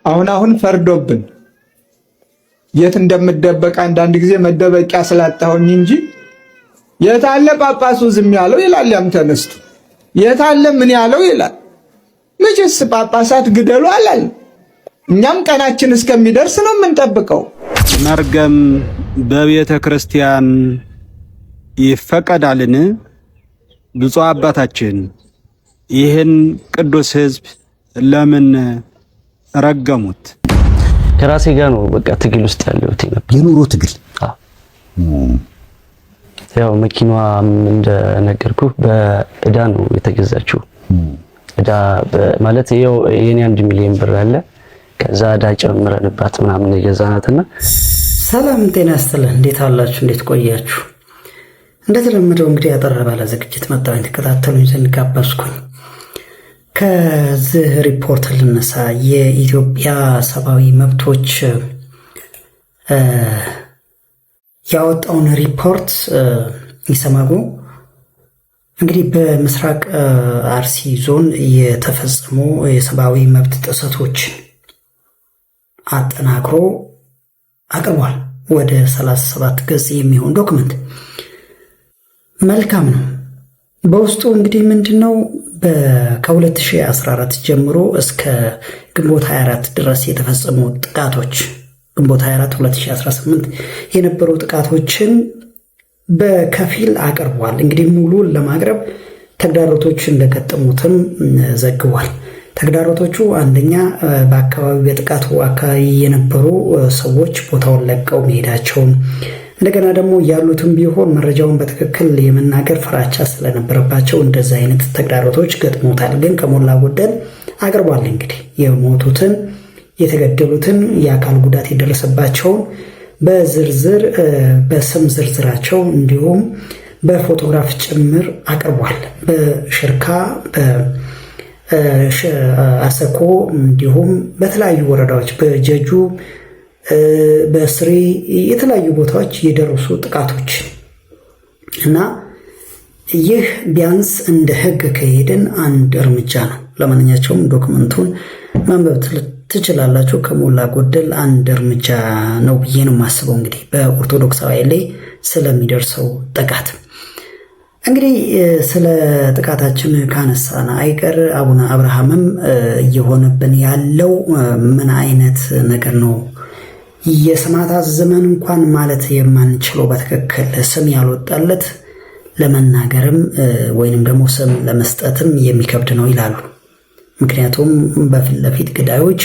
አሁን ፈርዶብን የት እንደምደበቅ አንዳንድ ጊዜ መደበቂያ ስላጣሁኝ እንጂ የታለ ጳጳሱ ዝም ያለው ይላል። ያም ተነስቶ የታለ ምን ያለው ይላል። መቼስ ጳጳሳት ግደሉ አላል። እኛም ቀናችን እስከሚደርስ ነው የምንጠብቀው። መርገም በቤተ ክርስቲያን ይፈቀዳልን? ብፁዕ አባታችን ይህን ቅዱስ ሕዝብ ለምን ረገሙት? ከራሴ ጋር ነው በቃ ትግል ውስጥ ያለሁት ነበር። የኑሮ ትግል። ያው መኪናዋ እንደነገርኩ በእዳ ነው የተገዛችው። እዳ ማለት ያው የኔ 1 ሚሊዮን ብር አለ። ከዛ እዳ ጨምረንባት ምናምን የገዛናትና። ሰላም ጤና ይስጥልን። እንዴት አላችሁ? እንዴት ቆያችሁ? እንደተለመደው እንግዲህ አጠር ባለ ዝግጅት መጣሁኝ። ተከታተሉኝ ዘንድ ጋበዝኩኝ። ከዚህ ሪፖርት ልነሳ። የኢትዮጵያ ሰብአዊ መብቶች ያወጣውን ሪፖርት ኢሰመጉ እንግዲህ በምስራቅ አርሲ ዞን የተፈጸሙ የሰብአዊ መብት ጥሰቶች አጠናክሮ አቅርቧል። ወደ 37 ገጽ የሚሆን ዶክመንት መልካም ነው። በውስጡ እንግዲህ ምንድነው ከ2014 ጀምሮ እስከ ግንቦት 24 ድረስ የተፈጸሙ ጥቃቶች፣ ግንቦት 24 2018 የነበሩ ጥቃቶችን በከፊል አቅርቧል። እንግዲህ ሙሉን ለማቅረብ ተግዳሮቶች እንደገጠሙትም ዘግቧል። ተግዳሮቶቹ አንደኛ በአካባቢ በጥቃቱ አካባቢ የነበሩ ሰዎች ቦታውን ለቀው መሄዳቸውን፣ እንደገና ደግሞ ያሉትም ቢሆን መረጃውን በትክክል የመናገር ፍራቻ ስለነበረባቸው እንደዚህ አይነት ተግዳሮቶች ገጥሞታል። ግን ከሞላ ጎደል አቅርቧል። እንግዲህ የሞቱትን፣ የተገደሉትን፣ የአካል ጉዳት የደረሰባቸውን በዝርዝር በስም ዝርዝራቸው እንዲሁም በፎቶግራፍ ጭምር አቅርቧል። በሽርካ በአሰኮ እንዲሁም በተለያዩ ወረዳዎች በጀጁ በስሪ የተለያዩ ቦታዎች የደረሱ ጥቃቶች እና ይህ ቢያንስ እንደ ሕግ ከሄድን አንድ እርምጃ ነው። ለማንኛቸውም ዶክመንቱን ማንበብ ትችላላችሁ። ከሞላ ጎደል አንድ እርምጃ ነው ብዬ ነው የማስበው። እንግዲህ በኦርቶዶክሳውያን ላይ ስለሚደርሰው ጥቃት እንግዲህ ስለ ጥቃታችን ካነሳን አይቀር አቡነ አብርሃምም እየሆነብን ያለው ምን አይነት ነገር ነው? የሰማዕታት ዘመን እንኳን ማለት የማንችለው በትክክል ስም ያልወጣለት ለመናገርም ወይንም ደግሞ ስም ለመስጠትም የሚከብድ ነው ይላሉ። ምክንያቱም በፊት ለፊት ገዳዮች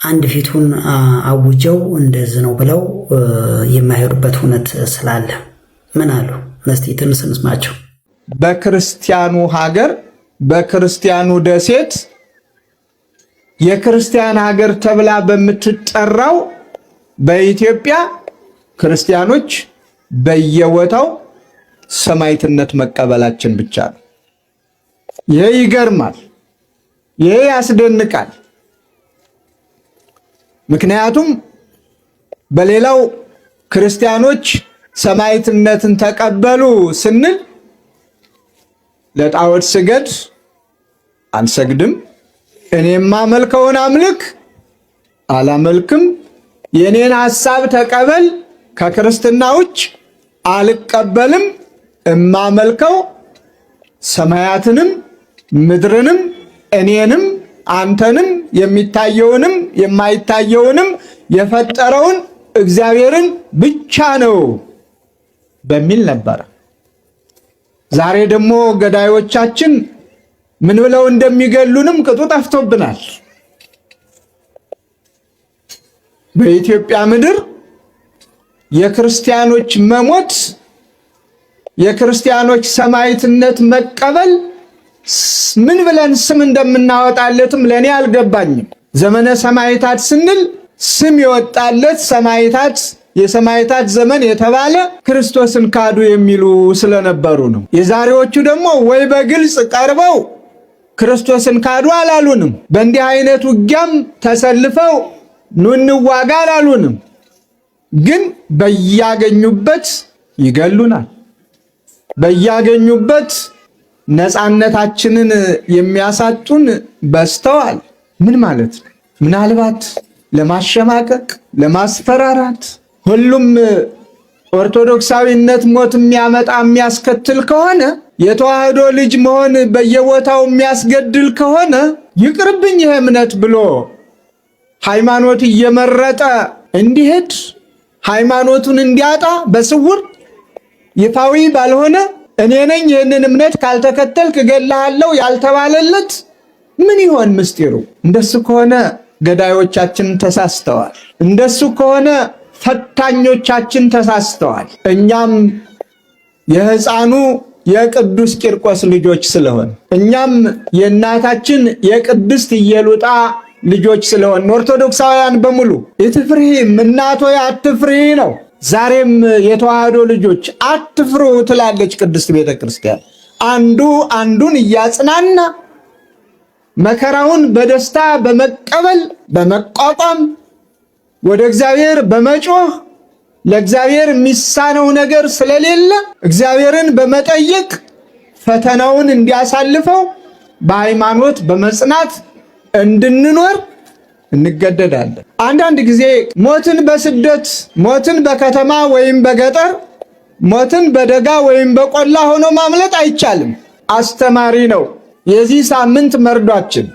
አንድ ፊቱን አውጀው እንደዚህ ነው ብለው የማይሄዱበት ሁኔታ ስላለ ምን አሉ? እስቲ ትንሽ እንስማቸው። በክርስቲያኑ ሀገር በክርስቲያኑ ደሴት የክርስቲያን ሀገር ተብላ በምትጠራው በኢትዮጵያ ክርስቲያኖች በየቦታው ሰማዕትነት መቀበላችን ብቻ ነው። ይሄ ይገርማል። ይሄ ያስደንቃል። ምክንያቱም በሌላው ክርስቲያኖች ሰማዕትነትን ተቀበሉ ስንል ለጣዖት ስገድ አንሰግድም፣ እኔም ማመልከውን አምልክ አላመልክም፣ የኔን ሐሳብ ተቀበል፣ ከክርስትና ውጭ አልቀበልም፣ እማመልከው ሰማያትንም ምድርንም እኔንም አንተንም የሚታየውንም የማይታየውንም የፈጠረውን እግዚአብሔርን ብቻ ነው በሚል ነበር። ዛሬ ደግሞ ገዳዮቻችን ምን ብለው እንደሚገሉንም ቅጡ ጠፍቶብናል። በኢትዮጵያ ምድር የክርስቲያኖች መሞት፣ የክርስቲያኖች ሰማዕትነት መቀበል ምን ብለን ስም እንደምናወጣለትም ለኔ አልገባኝም። ዘመነ ሰማዕታት ስንል ስም የወጣለት ሰማዕታት የሰማዕታት ዘመን የተባለ ክርስቶስን ካዱ የሚሉ ስለነበሩ ነው። የዛሬዎቹ ደግሞ ወይ በግልጽ ቀርበው ክርስቶስን ካዱ አላሉንም፣ በእንዲህ አይነት ውጊያም ተሰልፈው ኑ እንዋጋ አላሉንም። ግን በያገኙበት ይገሉናል። በያገኙበት ነፃነታችንን የሚያሳጡን በስተዋል። ምን ማለት ነው? ምናልባት ለማሸማቀቅ፣ ለማስፈራራት ሁሉም ኦርቶዶክሳዊነት ሞት የሚያመጣ የሚያስከትል ከሆነ የተዋህዶ ልጅ መሆን በየቦታው የሚያስገድል ከሆነ ይቅርብኝ ይሄ እምነት ብሎ ሃይማኖት እየመረጠ እንዲሄድ ሃይማኖቱን እንዲያጣ በስውር ይፋዊ ባልሆነ እኔ ነኝ ይህንን እምነት ካልተከተልክ እገልሃለሁ ያልተባለለት ምን ይሆን ምስጢሩ? እንደሱ ከሆነ ገዳዮቻችን ተሳስተዋል። እንደሱ ከሆነ ፈታኞቻችን ተሳስተዋል። እኛም የሕፃኑ የቅዱስ ቂርቆስ ልጆች ስለሆን እኛም የእናታችን የቅድስት ኢየሉጣ ልጆች ስለሆን ኦርቶዶክሳውያን በሙሉ አትፍሪ እናቶ አትፍሪ ነው። ዛሬም የተዋህዶ ልጆች አትፍሩ ትላለች ቅድስት ቤተ ክርስቲያን። አንዱ አንዱን እያጽናና መከራውን በደስታ በመቀበል በመቋቋም ወደ እግዚአብሔር በመጮህ ለእግዚአብሔር የሚሳነው ነገር ስለሌለ እግዚአብሔርን በመጠየቅ ፈተናውን እንዲያሳልፈው በሃይማኖት በመጽናት እንድንኖር እንገደዳለን። አንዳንድ ጊዜ ሞትን በስደት ሞትን በከተማ ወይም በገጠር ሞትን በደጋ ወይም በቆላ ሆኖ ማምለጥ አይቻልም። አስተማሪ ነው። የዚህ ሳምንት መርዷችን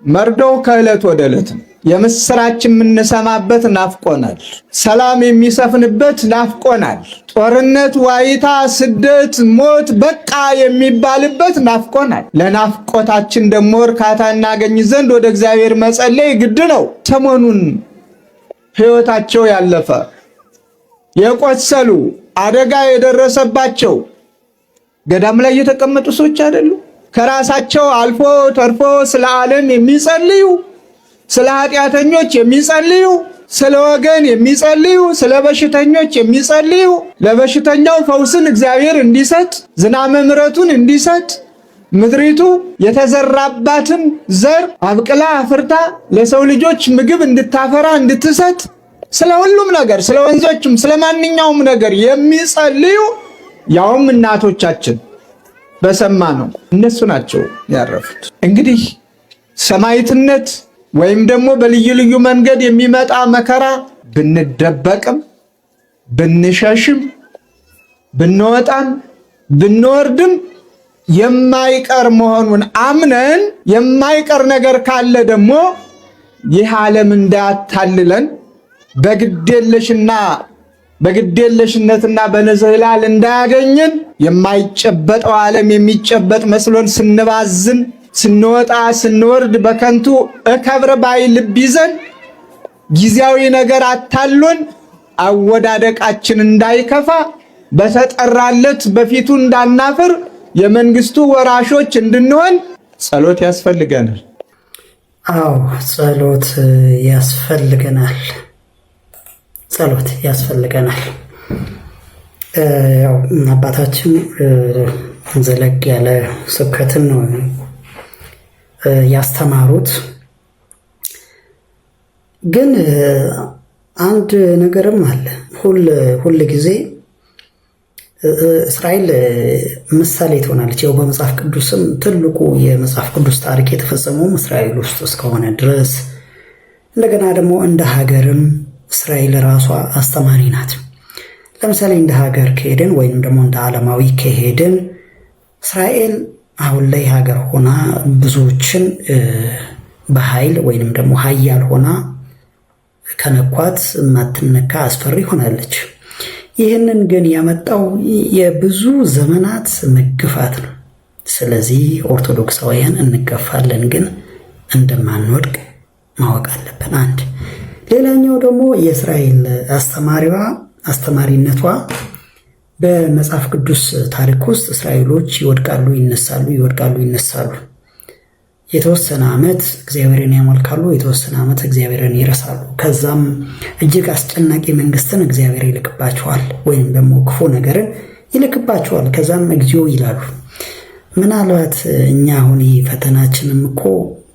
መርዶው ከዕለት ወደ ዕለት የምስራች የምንሰማበት ናፍቆናል። ሰላም የሚሰፍንበት ናፍቆናል። ጦርነት፣ ዋይታ፣ ስደት፣ ሞት በቃ የሚባልበት ናፍቆናል። ለናፍቆታችን ደግሞ እርካታ እናገኝ ዘንድ ወደ እግዚአብሔር መጸለይ ግድ ነው። ሰሞኑን ሕይወታቸው ያለፈ የቆሰሉ አደጋ የደረሰባቸው ገዳም ላይ የተቀመጡ ሰዎች አይደሉ? ከራሳቸው አልፎ ተርፎ ስለ ዓለም የሚጸልዩ፣ ስለ ኃጢአተኞች የሚጸልዩ፣ ስለ ወገን የሚጸልዩ፣ ስለ በሽተኞች የሚጸልዩ፣ ለበሽተኛው ፈውስን እግዚአብሔር እንዲሰጥ፣ ዝናመ ምሕረቱን እንዲሰጥ፣ ምድሪቱ የተዘራባትን ዘር አብቅላ አፍርታ ለሰው ልጆች ምግብ እንድታፈራ እንድትሰጥ፣ ስለ ሁሉም ነገር ስለ ወንዞችም ስለ ማንኛውም ነገር የሚጸልዩ ያውም እናቶቻችን በሰማ ነው እነሱ ናቸው ያረፉት። እንግዲህ ሰማዕትነት ወይም ደግሞ በልዩ ልዩ መንገድ የሚመጣ መከራ ብንደበቅም ብንሸሽም ብንወጣም ብንወርድም የማይቀር መሆኑን አምነን የማይቀር ነገር ካለ ደግሞ ይህ ዓለም እንዳያታልለን በግዴለሽነትና በንዝህላል እንዳያገኘን የማይጨበጠው ዓለም የሚጨበጥ መስሎን ስንባዝን ስንወጣ ስንወርድ በከንቱ እከብረ ባይ ልብ ይዘን ጊዜያዊ ነገር አታሎን አወዳደቃችን እንዳይከፋ በተጠራለት በፊቱ እንዳናፍር የመንግስቱ ወራሾች እንድንሆን ጸሎት ያስፈልገናል። አዎ ጸሎት ያስፈልገናል። ጸሎት ያስፈልገናል። ያው አባታችን ዘለግ ያለ ስብከትን ነው ያስተማሩት። ግን አንድ ነገርም አለ። ሁል ጊዜ እስራኤል ምሳሌ ትሆናለች። ያው በመጽሐፍ ቅዱስም ትልቁ የመጽሐፍ ቅዱስ ታሪክ የተፈጸመው እስራኤል ውስጥ እስከሆነ ድረስ እንደገና ደግሞ እንደ ሀገርም እስራኤል ራሷ አስተማሪ ናት። ለምሳሌ እንደ ሀገር ከሄድን ወይም ደግሞ እንደ ዓለማዊ ከሄድን እስራኤል አሁን ላይ ሀገር ሆና ብዙዎችን በኃይል ወይንም ደግሞ ሀያል ሆና ከነኳት ማትነካ አስፈሪ ሆናለች። ይህንን ግን ያመጣው የብዙ ዘመናት መግፋት ነው። ስለዚህ ኦርቶዶክሳውያን እንገፋለን፣ ግን እንደማንወድቅ ማወቅ አለብን። አንድ ሌላኛው ደግሞ የእስራኤል አስተማሪነቷ በመጽሐፍ ቅዱስ ታሪክ ውስጥ እስራኤሎች ይወድቃሉ፣ ይነሳሉ፣ ይወድቃሉ፣ ይነሳሉ። የተወሰነ ዓመት እግዚአብሔርን ያመልካሉ፣ የተወሰነ ዓመት እግዚአብሔርን ይረሳሉ። ከዛም እጅግ አስጨናቂ መንግስትን እግዚአብሔር ይልክባቸዋል፣ ወይም ደግሞ ክፉ ነገርን ይልክባቸዋል። ከዛም እግዚኦ ይላሉ። ምናልባት እኛ አሁን ፈተናችንም እኮ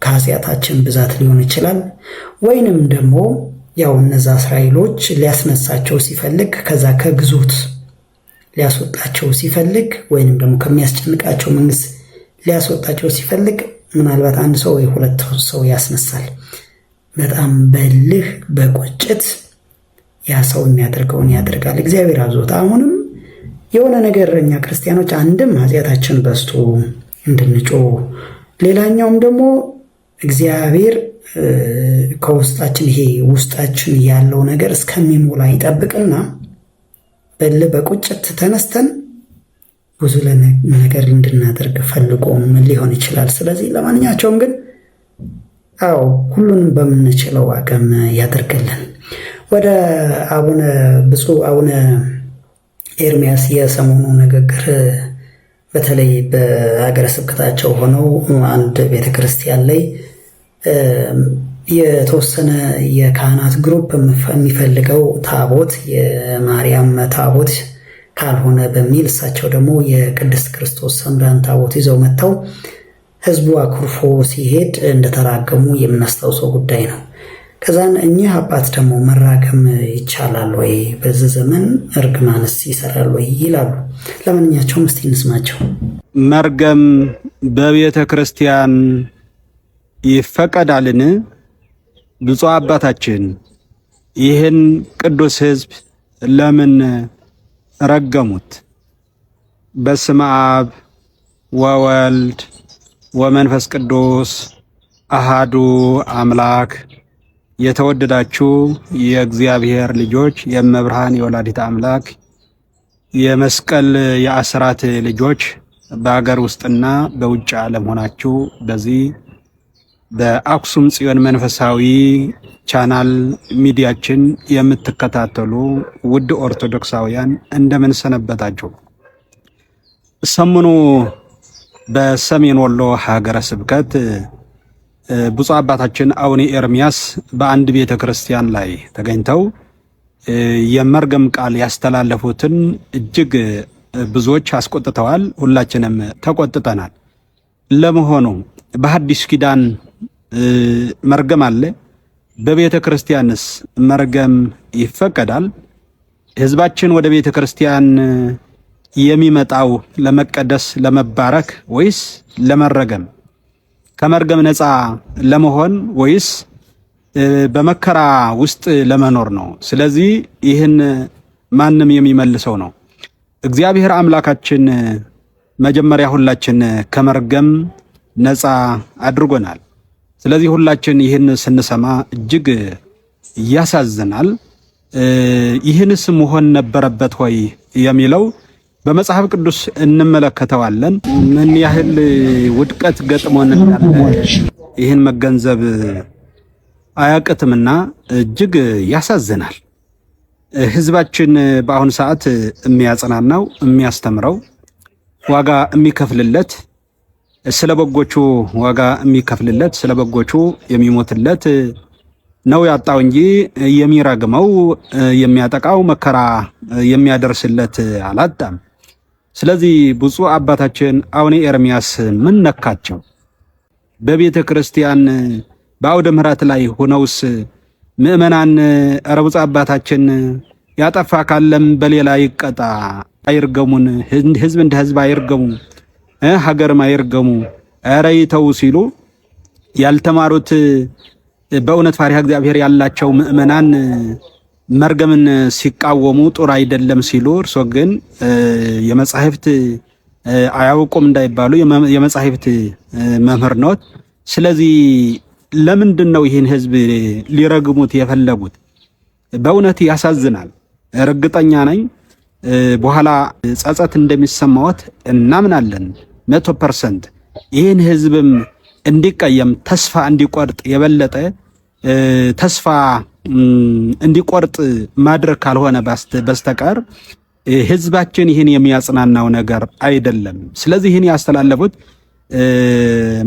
ከኃጢአታችን ብዛት ሊሆን ይችላል። ወይንም ደግሞ ያው እነዛ እስራኤሎች ሊያስነሳቸው ሲፈልግ ከዛ ከግዞት ሊያስወጣቸው ሲፈልግ ወይንም ደግሞ ከሚያስጨንቃቸው መንግስት ሊያስወጣቸው ሲፈልግ ምናልባት አንድ ሰው ወይ ሁለት ሰው ያስነሳል። በጣም በልህ በቁጭት ያ ሰው የሚያደርገውን ያደርጋል። እግዚአብሔር አዞት። አሁንም የሆነ ነገር እኛ ክርስቲያኖች አንድም ኃጢአታችን በዝቶ እንድንጮህ፣ ሌላኛውም ደግሞ እግዚአብሔር ከውስጣችን ይሄ ውስጣችን ያለው ነገር እስከሚሞላ ይጠብቅና በልህ በቁጭት ተነስተን ብዙ ነገር እንድናደርግ ፈልጎም ሊሆን ይችላል። ስለዚህ ለማንኛቸውም ግን ሁሉንም በምንችለው አቅም ያደርግልን። ወደ ብፁዕ አቡነ ኤርሚያስ የሰሞኑ ንግግር በተለይ በሀገረ ስብከታቸው ሆነው አንድ ቤተክርስቲያን ላይ የተወሰነ የካህናት ግሩፕ የሚፈልገው ታቦት የማርያም ታቦት ካልሆነ በሚል እሳቸው ደግሞ የቅድስት ክርስቶስ ሰምራን ታቦት ይዘው መጥተው ህዝቡ አኩርፎ ሲሄድ እንደተራገሙ የምናስታውሰው ጉዳይ ነው። ከዛን እኚህ አባት ደግሞ መራገም ይቻላል ወይ? በዚህ ዘመን እርግማንስ ይሰራል ወይ ይላሉ። ለማንኛቸውም እስቲ እንስማቸው። መርገም በቤተ ክርስቲያን ይፈቀዳልን? ብፁዕ አባታችን ይህን ቅዱስ ህዝብ ለምን ረገሙት? በስመ አብ ወወልድ ወመንፈስ ቅዱስ አሃዱ አምላክ። የተወደዳችሁ የእግዚአብሔር ልጆች፣ የመብርሃን የወላዲት አምላክ የመስቀል የአስራት ልጆች በአገር ውስጥና በውጭ ዓለም ሆናችሁ በዚህ በአክሱም ጽዮን መንፈሳዊ ቻናል ሚዲያችን የምትከታተሉ ውድ ኦርቶዶክሳውያን እንደምን ሰነበታችሁ? ሰሞኑ በሰሜን ወሎ ሀገረ ስብከት ብፁዕ አባታችን አቡነ ኤርሚያስ በአንድ ቤተ ክርስቲያን ላይ ተገኝተው የመርገም ቃል ያስተላለፉትን እጅግ ብዙዎች አስቆጥተዋል። ሁላችንም ተቆጥተናል። ለመሆኑ በሐዲስ ኪዳን መርገም አለ? በቤተ ክርስቲያንስ መርገም ይፈቀዳል? ሕዝባችን ወደ ቤተ ክርስቲያን የሚመጣው ለመቀደስ ለመባረክ ወይስ ለመረገም? ከመርገም ነፃ ለመሆን ወይስ በመከራ ውስጥ ለመኖር ነው? ስለዚህ ይህን ማንም የሚመልሰው ነው። እግዚአብሔር አምላካችን መጀመሪያ ሁላችን ከመርገም ነፃ አድርጎናል። ስለዚህ ሁላችን ይህን ስንሰማ እጅግ ያሳዝናል። ይህንስ መሆን ነበረበት ሆይ የሚለው በመጽሐፍ ቅዱስ እንመለከተዋለን። ምን ያህል ውድቀት ገጥሞን እንዳለ ይህን መገንዘብ አያቅትምና እጅግ ያሳዝናል። ሕዝባችን በአሁኑ ሰዓት የሚያጽናናው የሚያስተምረው ዋጋ የሚከፍልለት ስለ በጎቹ ዋጋ የሚከፍልለት ስለ በጎቹ የሚሞትለት ነው ያጣው እንጂ የሚረግመው የሚያጠቃው መከራ የሚያደርስለት አላጣም። ስለዚህ ብፁዕ አባታችን አቡነ ኤርሚያስ ምን ነካቸው? በቤተ ክርስቲያን በአውደ ምሕረት ላይ ሆነውስ ምእመናን ኧረ ብፁዕ አባታችን ያጠፋ ካለም በሌላ ይቀጣ፣ አይርገሙን፣ ህዝብ እንደ ህዝብ አይርገሙ፣ ሀገርም አይርገሙ፣ ኧረ ይተው ሲሉ ያልተማሩት በእውነት ፋሪሃ እግዚአብሔር ያላቸው ምእመናን መርገምን ሲቃወሙ ጡር አይደለም ሲሉ፣ እርሶ ግን የመጻሕፍት አያውቁም እንዳይባሉ የመጻሕፍት መምህር ነዎት። ስለዚህ ለምንድን ነው ይህን ህዝብ ሊረግሙት የፈለጉት? በእውነት ያሳዝናል። እርግጠኛ ነኝ በኋላ ጸጸት እንደሚሰማዎት እናምናለን 100%። ይህን ህዝብም እንዲቀየም ተስፋ እንዲቆርጥ የበለጠ ተስፋ እንዲቆርጥ ማድረግ ካልሆነ በስተቀር ህዝባችን ይህን የሚያጽናናው ነገር አይደለም። ስለዚህ ይህን ያስተላለፉት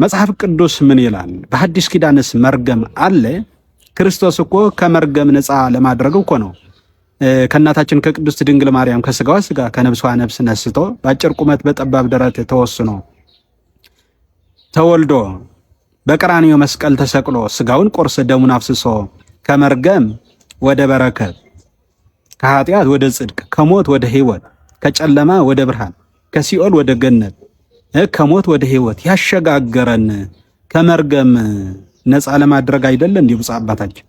መጽሐፍ ቅዱስ ምን ይላል? በሐዲስ ኪዳንስ መርገም አለ? ክርስቶስ እኮ ከመርገም ነፃ ለማድረግ እኮ ነው ከእናታችን ከቅድስት ድንግል ማርያም ከስጋዋ ስጋ ከነፍሷ ነፍስ ነስቶ በአጭር ቁመት በጠባብ ደረት ተወስኖ ተወልዶ በቀራንዮ መስቀል ተሰቅሎ ስጋውን ቆርሶ ደሙን አፍስሶ ከመርገም ወደ በረከት፣ ከኃጢአት ወደ ጽድቅ፣ ከሞት ወደ ሕይወት፣ ከጨለማ ወደ ብርሃን፣ ከሲኦል ወደ ገነት፣ ከሞት ወደ ሕይወት ያሸጋገረን ከመርገም ነፃ ለማድረግ አይደለ እንዴ ብፁዕ አባታችን?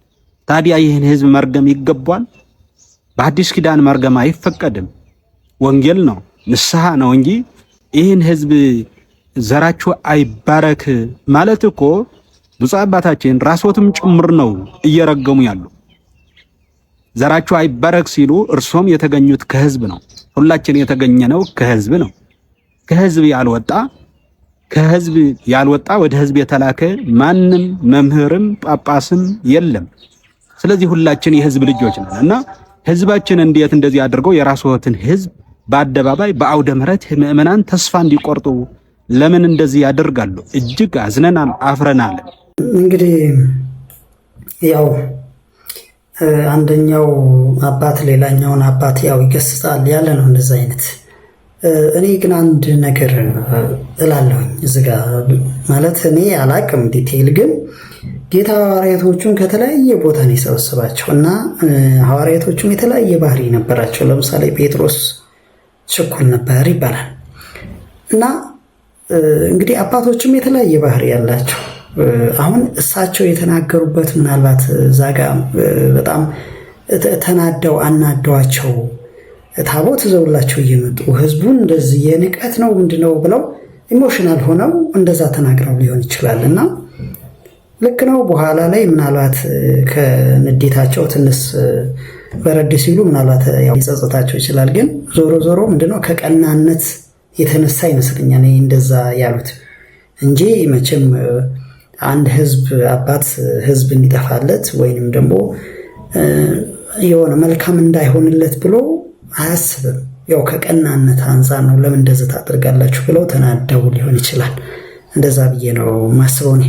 ታዲያ ይህን ህዝብ መርገም ይገባል? በአዲስ ኪዳን መርገም አይፈቀድም። ወንጌል ነው ንስሐ ነው እንጂ ይህን ህዝብ ዘራችሁ አይባረክ ማለት እኮ ብፁዕ አባታችን ራስዎትም ጭምር ነው እየረገሙ ያሉ። ዘራችሁ አይባረክ ሲሉ እርሶም የተገኙት ከህዝብ ነው። ሁላችን የተገኘነው ከህዝብ ነው። ከህዝብ ያልወጣ ወደ ህዝብ የተላከ ማንም መምህርም ጳጳስም የለም። ስለዚህ ሁላችን የህዝብ ልጆች ነን እና ህዝባችን እንዴት እንደዚህ አድርገው የራስዎትን ህዝብ በአደባባይ በአውደ ምሕረት ምእመናን ተስፋ እንዲቆርጡ ለምን እንደዚህ ያደርጋሉ? እጅግ አዝነናል፣ አፍረናል። እንግዲህ ያው አንደኛው አባት ሌላኛውን አባት ያው ይገስጻል ያለ ነው እንደዛ አይነት። እኔ ግን አንድ ነገር እላለሁኝ እዚህ ጋር ማለት እኔ አላቅም ዲቴይል፣ ግን ጌታ ሐዋርያቶቹን ከተለያየ ቦታ ነው የሰበሰባቸው እና ሐዋርያቶቹም የተለያየ ባህሪ ነበራቸው። ለምሳሌ ጴጥሮስ ችኩል ነበር ይባላል እና እንግዲህ አባቶችም የተለያየ ባህሪ ያላቸው። አሁን እሳቸው የተናገሩበት ምናልባት ዛጋ በጣም ተናደው አናደዋቸው ታቦት ይዘውላቸው እየመጡ ህዝቡን እንደዚህ የንቀት ነው ምንድነው ብለው ኢሞሽናል ሆነው እንደዛ ተናግረው ሊሆን ይችላል እና ልክ ነው። በኋላ ላይ ምናልባት ከንዴታቸው ትንሽ በረድ ሲሉ ምናልባት ያው ሊጸጸታቸው ይችላል። ግን ዞሮ ዞሮ ምንድነው ከቀናነት የተነሳ ይመስለኛል እንደዛ ያሉት እንጂ መቼም አንድ ህዝብ አባት ህዝብ እንዲጠፋለት ወይንም ደግሞ የሆነ መልካም እንዳይሆንለት ብሎ አያስብም። ያው ከቀናነት አንፃር ነው ለምን እንደዚህ ታደርጋላችሁ ብለው ተናደው ሊሆን ይችላል። እንደዛ ብዬ ነው ማስበው እኔ።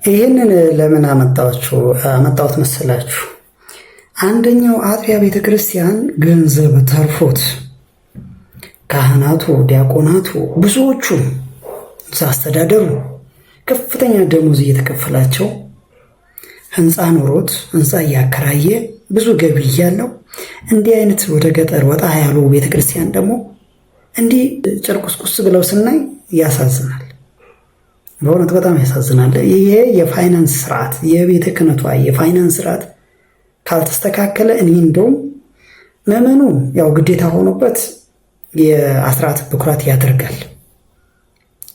ይህንን ለምን አመጣሁት መሰላችሁ? አንደኛው አጥቢያ ቤተ ክርስቲያን ገንዘብ ተርፎት ካህናቱ፣ ዲያቆናቱ ብዙዎቹ አስተዳደሩ ከፍተኛ ደሞዝ እየተከፈላቸው ህንፃ ኖሮት ህንፃ እያከራየ ብዙ ገቢ እያለው እንዲህ አይነት ወደ ገጠር ወጣ ያሉ ቤተክርስቲያን ደግሞ እንዲህ ጭርቁስቁስ ብለው ስናይ ያሳዝናል። በእውነት በጣም ያሳዝናል። ይሄ የፋይናንስ ስርዓት የቤተ ክህነቷ የፋይናንስ ስርዓት ካልተስተካከለ እኔ እንደውም ምዕመኑ ያው ግዴታ ሆኖበት የአስራት በኩራት ያደርጋል።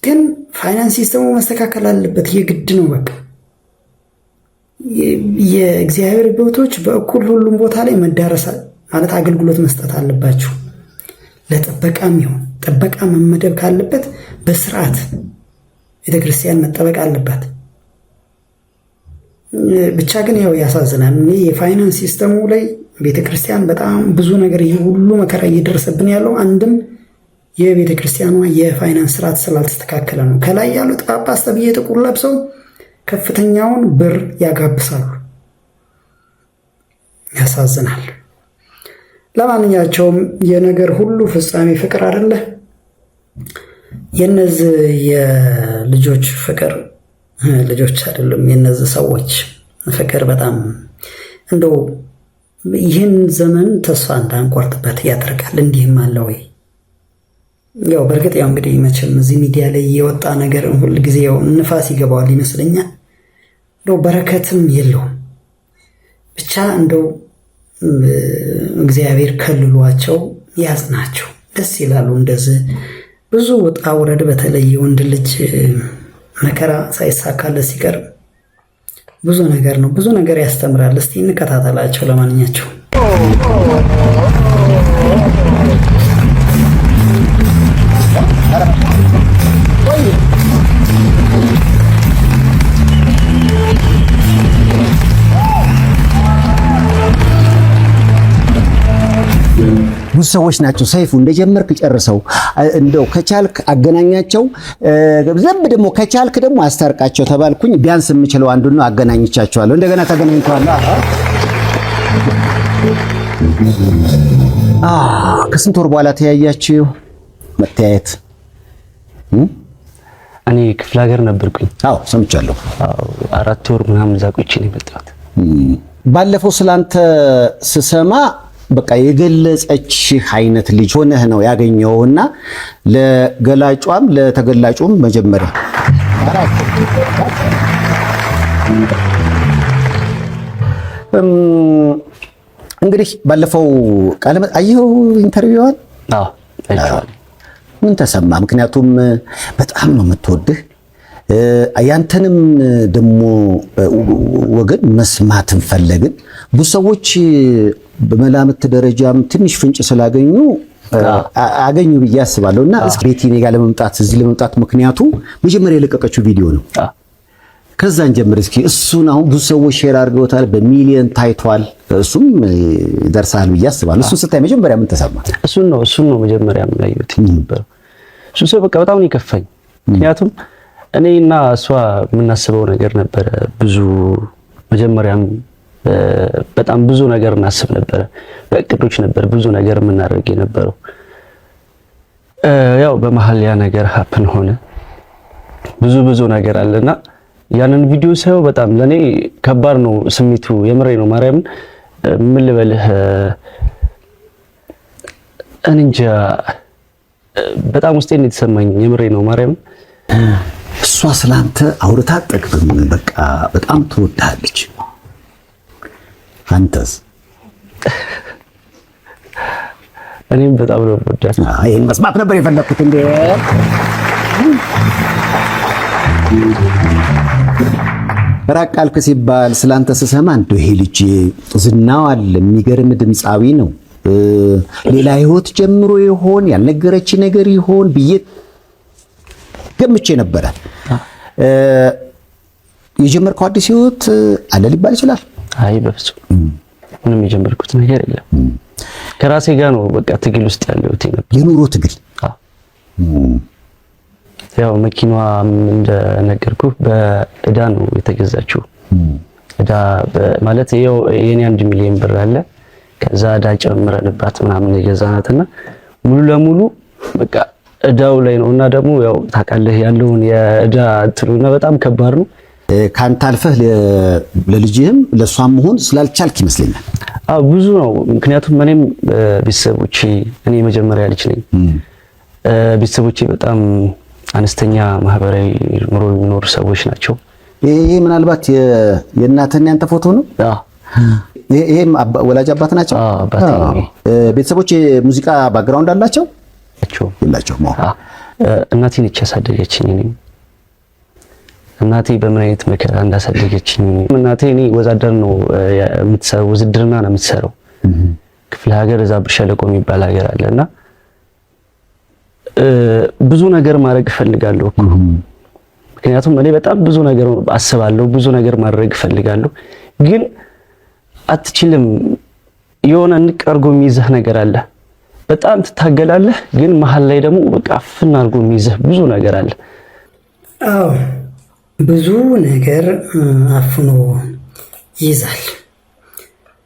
ግን ፋይናንስ ሲስተሙ መስተካከል አለበት፣ የግድ ነው። በቃ የእግዚአብሔር ቤቶች በእኩል ሁሉም ቦታ ላይ መዳረስ ማለት አገልግሎት መስጠት አለባቸው። ለጥበቃም ይሁን ጥበቃ መመደብ ካለበት በስርዓት ቤተክርስቲያን መጠበቅ አለባት። ብቻ ግን ያው ያሳዝናል። እኔ የፋይናንስ ሲስተሙ ላይ ቤተክርስቲያን በጣም ብዙ ነገር ይሄ ሁሉ መከራ እየደረሰብን ያለው አንድም የቤተክርስቲያኗ የፋይናንስ ስርዓት ስላልተስተካከለ ነው። ከላይ ያሉት ጳጳስ ተብዬ ጥቁር ለብሰው ከፍተኛውን ብር ያጋብሳሉ። ያሳዝናል። ለማንኛቸውም የነገር ሁሉ ፍጻሜ ፍቅር አይደለ? የነዚህ የልጆች ፍቅር ልጆች አይደሉም፣ የነዚህ ሰዎች ፍቅር በጣም እንደው ይህን ዘመን ተስፋ እንዳንቆርጥበት ያደርጋል። እንዲህም አለ ወይ? ያው በእርግጥ ያው እንግዲህ መቼም እዚህ ሚዲያ ላይ የወጣ ነገር ሁል ጊዜ ያው ንፋስ ይገባዋል ይመስለኛል። እንደው በረከትም የለውም። ብቻ እንደው እግዚአብሔር ከልሏቸው ያዝናቸው፣ ደስ ይላሉ። እንደዚህ ብዙ ውጣ ውረድ፣ በተለይ ወንድ ልጅ መከራ ሳይሳካለት ሲቀር ብዙ ነገር ነው፣ ብዙ ነገር ያስተምራል። እስቲ እንከታተላቸው። ለማንኛቸው ብዙ ሰዎች ናቸው ሰይፉ እንደጀመርክ ጨርሰው እንደው ከቻልክ አገናኛቸው ዘብ ደግሞ ከቻልክ ደግሞ አስታርቃቸው ተባልኩኝ። ቢያንስ የምችለው አንዱ ነው አገናኝቻቸዋለሁ። እንደገና ተገናኝተዋል። ከስንት ወር በኋላ ተያያችሁ? መተያየት እኔ ክፍለ ሀገር ነበርኩኝ። አዎ ሰምቻለሁ። 4 ወር ምናምን እዛ ቆይቼ ነው የመጣሁት። ባለፈው ስላንተ ስሰማ በቃ የገለጸች አይነት ልጅ ሆነህ ነው ያገኘውና ለገላጯም ለተገላጩም መጀመሪያ እንግዲህ ባለፈው ቃለ አየው ኢንተርቪዋን አይቻለሁ። ምን ተሰማ? ምክንያቱም በጣም ነው የምትወድህ ያንተንም ደሞ ወገን መስማትን ፈለግን። ብዙ ሰዎች በመላምት ደረጃም ትንሽ ፍንጭ ስላገኙ አገኙ ብዬ አስባለሁና ቤቲ እኔ ጋር ለመምጣት እዚህ ለመምጣት ምክንያቱ መጀመሪያ የለቀቀችው ቪዲዮ ነው። ከዛን ጀምር እስኪ እሱን አሁን ብዙ ሰዎች ሼር አድርገውታል፣ በሚሊዮን ታይቷል። እሱም ይደርሳል ብዬ አስባለሁ። እሱን ስታይ መጀመሪያ ምን ተሰማ? እሱን ነው መጀመሪያ ያየሁት ነበር። እሱ በቃ በጣም ነው የከፋኝ። ምክንያቱም እኔና እሷ የምናስበው ነገር ነበረ። ብዙ መጀመሪያም በጣም ብዙ ነገር እናስብ ነበረ። በእቅዶች ነበር ብዙ ነገር የምናደርግ የነበረው። ያው በመሀል ያ ነገር ሀፕን ሆነ። ብዙ ነገር አለና ያንን ቪዲዮ ሳየው በጣም ለኔ ከባድ ነው ስሜቱ። የምሬ ነው ማርያምን ምን ልበልህ እንጃ በጣም ውስጤን የተሰማኝ የምሬ ነው ማርያምን። እሷ ስላንተ አውርታ ጠቅም በቃ በጣም ትወዳለች። አንተስ? እኔም በጣም ነው ወዳት። ይሄን መስማት ነበር የፈለኩት። እንዴ ራቃልክ ሲባል ስላንተ ስሰማ እንደው ይሄ ልጅ ዝናው አለ፣ የሚገርም ድምፃዊ ነው፣ ሌላ ህይወት ጀምሮ ይሆን ያልነገረች ነገር ይሆን ብዬ ገምቼ ነበረ። የጀመርከው አዲስ ህይወት አለ ሊባል ይችላል? አይ በፍጹም ምንም የጀመርኩት ነገር የለም። ከራሴ ጋር ነው በቃ ትግል ውስጥ ያለሁት ነበር። የኑሮ ትግል? ያው መኪናዋ እንደነገርኩ በእዳ ነው የተገዛችው። እዳ ማለት ያው የኔ 1 ሚሊዮን ብር አለ። ከዛ እዳ ጨምረንባት ምናምን የገዛናትና ሙሉ ለሙሉ በቃ እዳው ላይ ነው። እና ደግሞ ያው ታውቃለህ ያለውን የእዳ እንትኑና በጣም ከባድ ነው። ካንተ አልፈህ ለልጅህም ለሷም መሆን ስላልቻልክ ይመስለኛል። ብዙ ነው። ምክንያቱም እኔም ቤተሰቦቼ እኔ መጀመሪያ ልጅ ነኝ። ቤተሰቦቼ በጣም አነስተኛ ማህበራዊ ኑሮ የሚኖሩ ሰዎች ናቸው። ይሄ ምናልባት የእናትህና ያንተ ፎቶ ነው? ይሄም ወላጅ አባት ናቸው? አባቴ ነው። ቤተሰቦቼ ሙዚቃ ባክግራውንድ አላቸው? የላቸውም። እናቴ ነች ያሳደገችኝ። እናቴ በምን አይነት መከራ እንዳሳደገችኝ እናቴ እኔ ወዛደር ነው የምትሰራው፣ ውዝድርና ነው የምትሰራው ክፍለ ሀገር እዛ ብር ሸለቆ የሚባል ሀገር አለና ብዙ ነገር ማድረግ እፈልጋለሁ እኮ። ምክንያቱም እኔ በጣም ብዙ ነገር አስባለሁ፣ ብዙ ነገር ማድረግ እፈልጋለሁ፣ ግን አትችልም። የሆነ ንቅ አድርጎ የሚይዝህ ነገር አለ። በጣም ትታገላለህ፣ ግን መሀል ላይ ደግሞ በቃ አፍና አድርጎ የሚይዝህ ብዙ ነገር አለ። አዎ ብዙ ነገር አፍኖ ይይዛል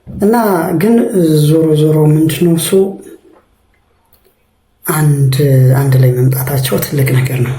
እና ግን ዞሮ ምንድነው እሱ አንድ ላይ መምጣታቸው ትልቅ ነገር ነው።